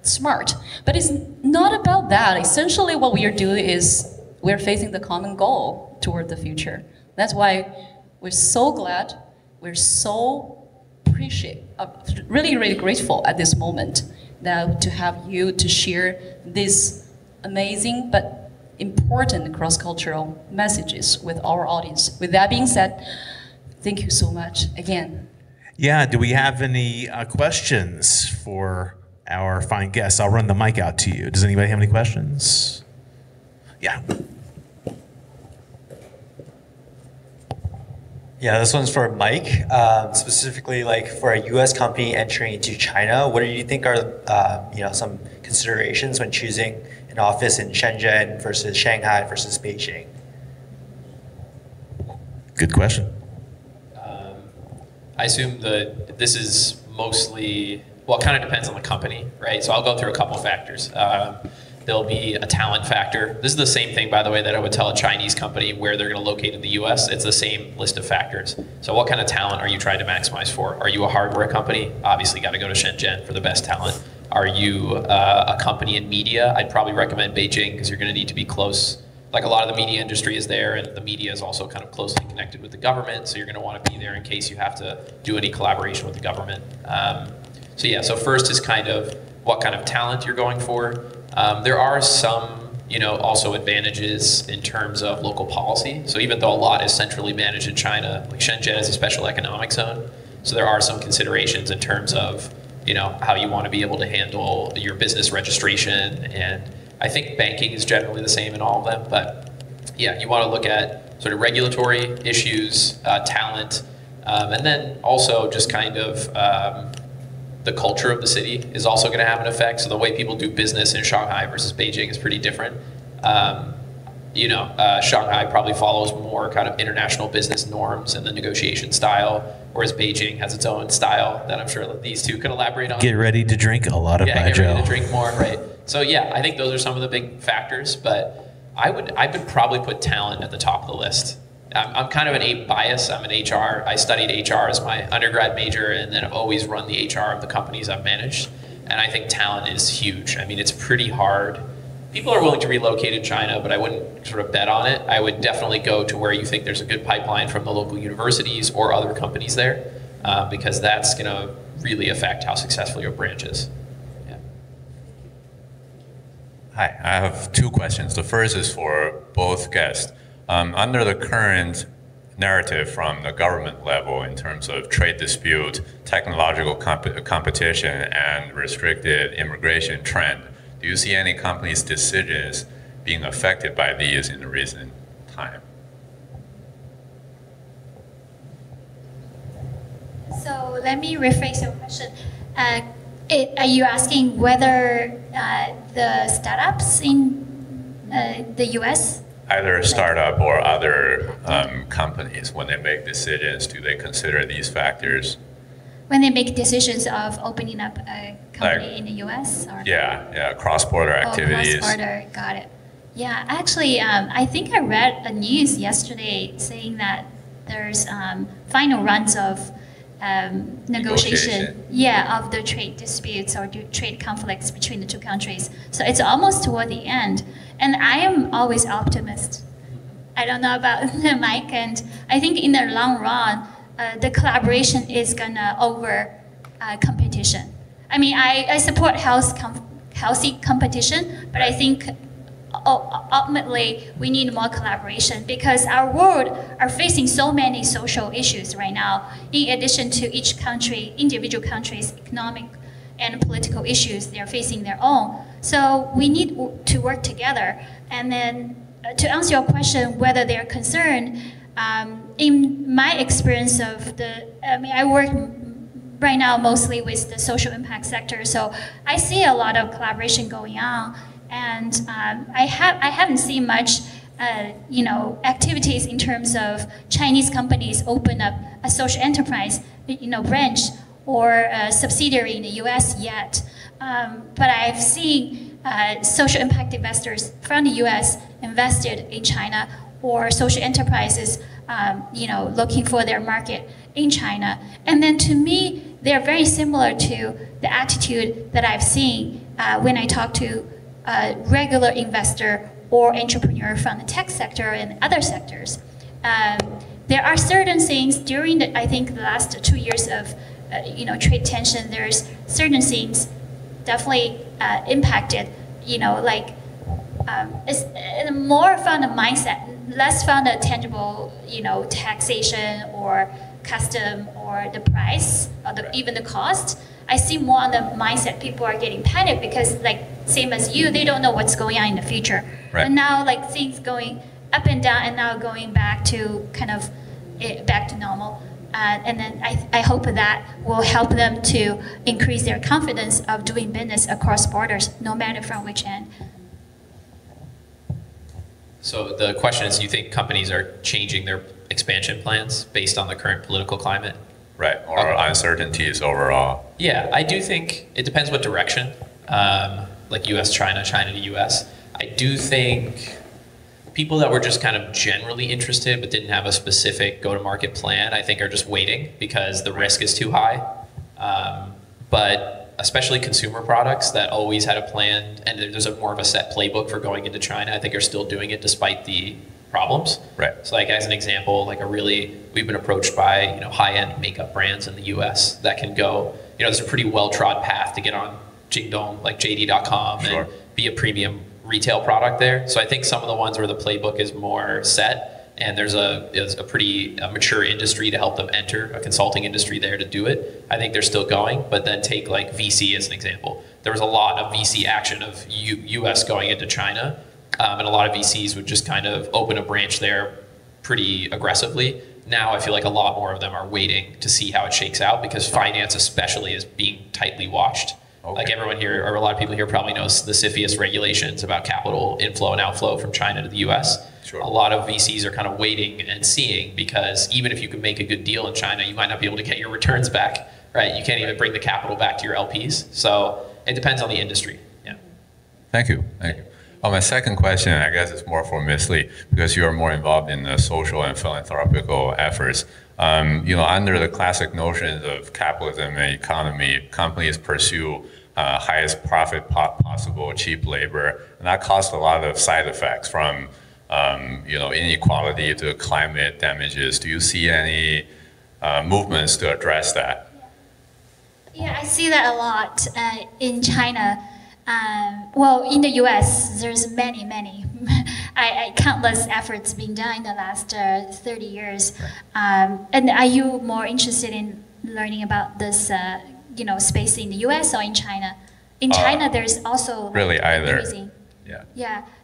smart. But it's not about that. Essentially what we are doing is we're facing the common goal toward the future. That's why we're so glad, we're so really, really grateful at this moment now to have you to share this amazing but important cross-cultural messages with our audience. With that being said, thank you so much again. Yeah, do we have any questions for our fine guests? I'll run the mic out to you. Does anybody have any questions? Yeah. Yeah, this one's for Mike. Specifically, like for a U.S. company entering into China, what do you think are some considerations when choosing an office in Shenzhen versus Shanghai versus Beijing? Good question. I assume that this is mostly, well, it kind of depends on the company, right? So I'll go through a couple factors. There'll be a talent factor. This is the same thing, by the way, that I would tell a Chinese company where they're going to locate in the US. It's the same list of factors. So what kind of talent are you trying to maximize for? Are you a hardware company? Obviously got to go to Shenzhen for the best talent. Are you a company in media? I'd probably recommend Beijing because you're going to need to be close like a lot of the media industry is there, and the media is also kind of closely connected with the government, so you're going to want to be there in case you have to do any collaboration with the government. So yeah, so first is kind of what kind of talent you're going for. There are some, also advantages in terms of local policy. So even though a lot is centrally managed in China, like Shenzhen is a special economic zone, so there are some considerations in terms of, how you want to be able to handle your business registration, and I think banking is generally the same in all of them, but yeah, you want to look at sort of regulatory issues, talent, and then also just kind of the culture of the city is also going to have an effect. So the way people do business in Shanghai versus Beijing is pretty different. Shanghai probably follows more kind of international business norms and the negotiation style, whereas Beijing has its own style that I'm sure these two could elaborate on. Get ready to drink a lot of get ready baijiu. to drink more, right? So yeah, I think those are some of the big factors, but I would probably put talent at the top of the list. I'm kind of an bias. I'm an HR. I studied HR as my undergrad major, and then I've always run the HR of the companies I've managed. And I think talent is huge. I mean, it's pretty hard. People are willing to relocate in China, but I wouldn't sort of bet on it. I would definitely go to where you think there's a good pipeline from the local universities or other companies there, because that's going to really affect how successful your branch is. Yeah. Hi, I have two questions. The first is for both guests. Under the current narrative from the government level in terms of trade dispute, technological competition, and restricted immigration trend, do you see any companies' decisions being affected by these in the recent time? So let me rephrase your question. Are you asking whether the startups in the U.S. Either a startup or other companies, when they make decisions, do they consider these factors? When they make decisions of opening up a company in the U.S. or cross-border activities. Cross-border, got it. Yeah, actually, I think I read a news yesterday saying that there's final rounds of negotiation, of the trade disputes or trade conflicts between the two countries. So it's almost toward the end. And I am always optimist. I don't know about Mike, and I think in the long run, the collaboration is gonna over competition. I mean, I support healthy competition, but I think ultimately we need more collaboration because our world are facing so many social issues right now. In addition to each country, individual countries' economic and political issues, they're facing their own. So we need to work together. And then to answer your question, whether they're concerned, in my experience I work right now mostly with the social impact sector, so I see a lot of collaboration going on. And I haven't seen much, activities in terms of Chinese companies open up a social enterprise, branch or a subsidiary in the U.S. yet. But I've seen social impact investors from the U.S. invested in China, or social enterprises, looking for their market in China. And then to me, they're very similar to the attitude that I've seen when I talk to a regular investor or entrepreneur from the tech sector and other sectors. There are certain things during the last 2 years of trade tension. There's certain things definitely impacted. It's more from the mindset, less from the tangible, taxation or custom or the price or even the cost. I see more on the mindset. People are getting panicked because, same as you, they don't know what's going on in the future. Right. But now, things going up and down, and now going back to back to normal. And then I hope that will help them to increase their confidence of doing business across borders, no matter from which end. So the question is, do you think companies are changing their expansion plans based on the current political climate? Right, or uncertainties overall. Yeah, I do think it depends what direction, like US-China, China to US. I do think people that were just kind of generally interested but didn't have a specific go-to-market plan, I think are just waiting because the risk is too high. But especially consumer products that always had a plan, and there's more of a set playbook for going into China. I think are still doing it despite the problems. Right. So like as an example, like we've been approached by high-end makeup brands in the U.S. that can go, there's a pretty well-trod path to get on Jingdong, like JD.com, Sure. and be a premium retail product there. So I think some of the ones where the playbook is more set, and there's a pretty mature industry to help them enter, a consulting industry there to do it. I think they're still going, but then take like VC as an example. There was a lot of VC action of US going into China, and a lot of VCs would just kind of open a branch there pretty aggressively. Now I feel like a lot more of them are waiting to see how it shakes out, because finance especially is being tightly watched. Okay. Like everyone here, or a lot of people here probably knows the CFIUS regulations about capital inflow and outflow from China to the US. Sure. A lot of VCs are kind of waiting and seeing, because even if you can make a good deal in China, you might not be able to get your returns back, right? You can't even bring the capital back to your LPs. So it depends on the industry. Yeah. Thank you. Thank you. My second question, I guess, is more for Ms. Lee, because you are more involved in the social and philanthropical efforts. Under the classic notions of capitalism and economy, companies pursue highest profit possible, cheap labor, and that caused a lot of side effects from inequality to climate damages. Do you see any movements to address that? Yeah, I see that a lot in China. In the US, there's many, countless efforts being done in the last 30 years. And are you more interested in learning about this, space in the US or in China? In China, there's also really either. Amazing. Yeah.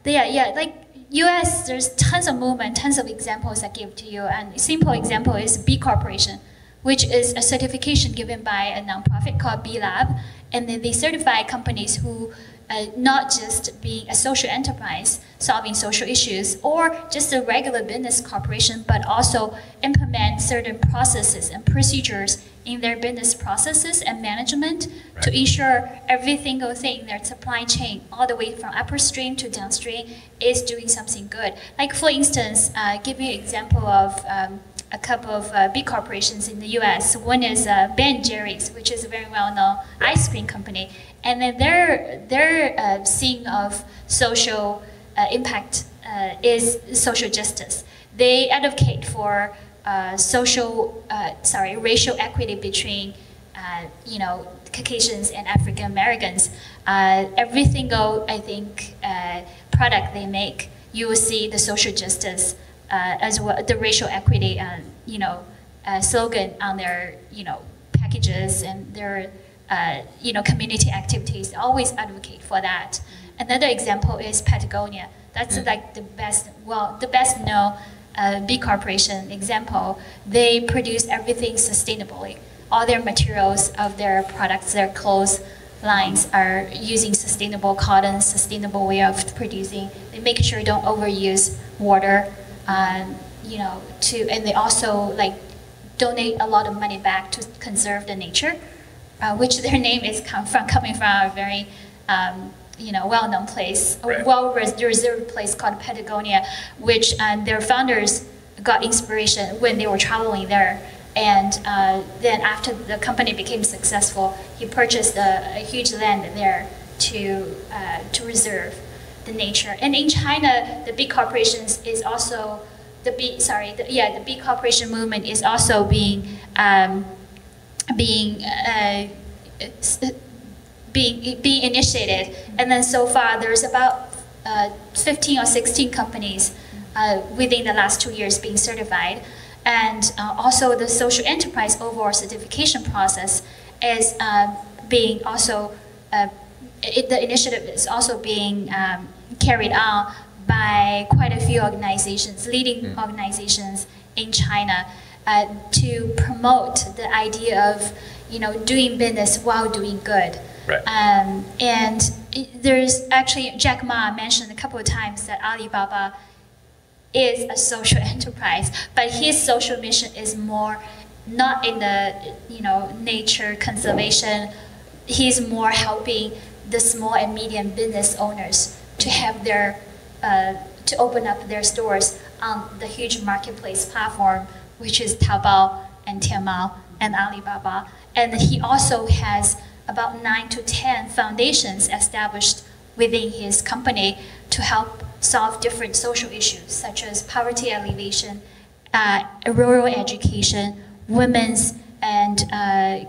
Yeah. Like US, there's tons of movement, tons of examples I give to you. And a simple example is B Corporation, which is a certification given by a nonprofit called B Lab. And then they certify companies who not just being a social enterprise, solving social issues, or just a regular business corporation, but also implement certain processes and procedures in their business processes and management to ensure every single thing in their supply chain, all the way from upstream to downstream, is doing something good. Like for instance, give you an example of a couple of B corporations in the US. One is Ben Jerry's, which is a very well-known ice cream company. And then their scene of social impact is social justice. They advocate for racial equity between, Caucasians and African Americans. Every single, I think, product they make, you will see the social justice as well, the racial equity, slogan on their, packages and their, community activities. Always advocate for that. Another example is Patagonia. That's like the best known B Corporation example. They produce everything sustainably. All their materials of their products, their clothes lines are using sustainable cotton, sustainable way of producing. They make sure they don't overuse water. And they also donate a lot of money back to conserve the nature, which their name is coming from a very well-known place, a well-reserved place called Patagonia, which their founders got inspiration when they were traveling there. And then after the company became successful, he purchased a huge land there to reserve the nature. And in China, the B corporations is also the B corporation movement is also being initiated. And then so far, there's about 15 or 16 companies within the last 2 years being certified. And also the social enterprise overall certification process is being also, the initiative is also being carried on by quite a few organizations, leading organizations in China, to promote the idea of doing business while doing good. Right. And there's actually, Jack Ma mentioned a couple of times that Alibaba is a social enterprise, but his social mission is more not in the nature conservation. He's more helping the small and medium business owners to have their to open up their stores on the huge marketplace platform, which is Taobao and Tmall and Alibaba. And he also has about 9 to 10 foundations established within his company to help solve different social issues such as poverty alleviation, rural education, women's and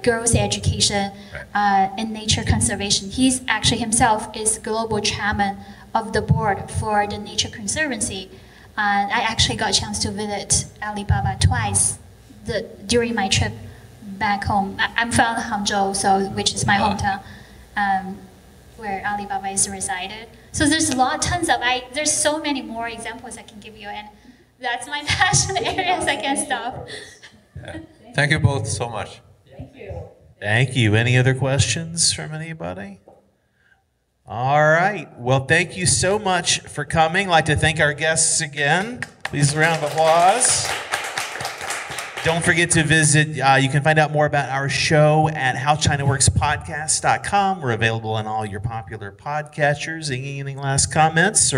girls' education, and nature conservation. He's actually himself is global chairman of the board for the Nature Conservancy. I actually got a chance to visit Alibaba twice during my trip back home. I'm from Hangzhou, which is my hometown, where Alibaba is resided. So there's there's so many more examples I can give you, and that's my passion areas. I can't stop. Yeah. Thank you both so much. Thank you. Thank you. Any other questions from anybody? All right. Well, thank you so much for coming. I'd like to thank our guests again. Please, a round of applause. Don't forget to visit, you can find out more about our show at howchinaworkspodcast.com. We're available on all your popular podcatchers. Any last comments?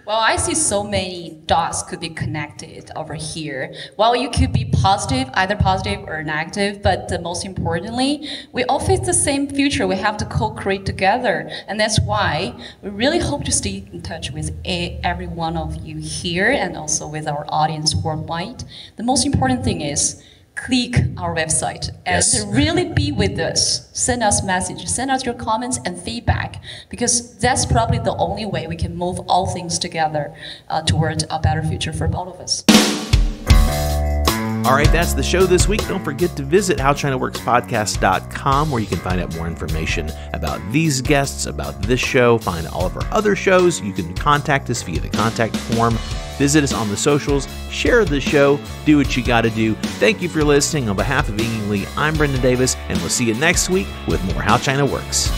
Well, I see so many dots could be connected over here. Well, you could be positive, either positive or negative, but most importantly, we all face the same future. We have to co-create together. And that's why we really hope to stay in touch with every one of you here and also with our audience worldwide. The most important thing is click our website and really be with us. Send us messages, send us your comments and feedback, because that's probably the only way we can move all things together toward a better future for both of us. All right, that's the show this week. Don't forget to visit howchinaworkspodcast.com, where you can find out more information about these guests, about this show, find all of our other shows. You can contact us via the contact form. Visit us on the socials, share the show, do what you got to do. Thank you for listening. On behalf of Yingling Li, I'm Brendan Davis, and we'll see you next week with more How China Works.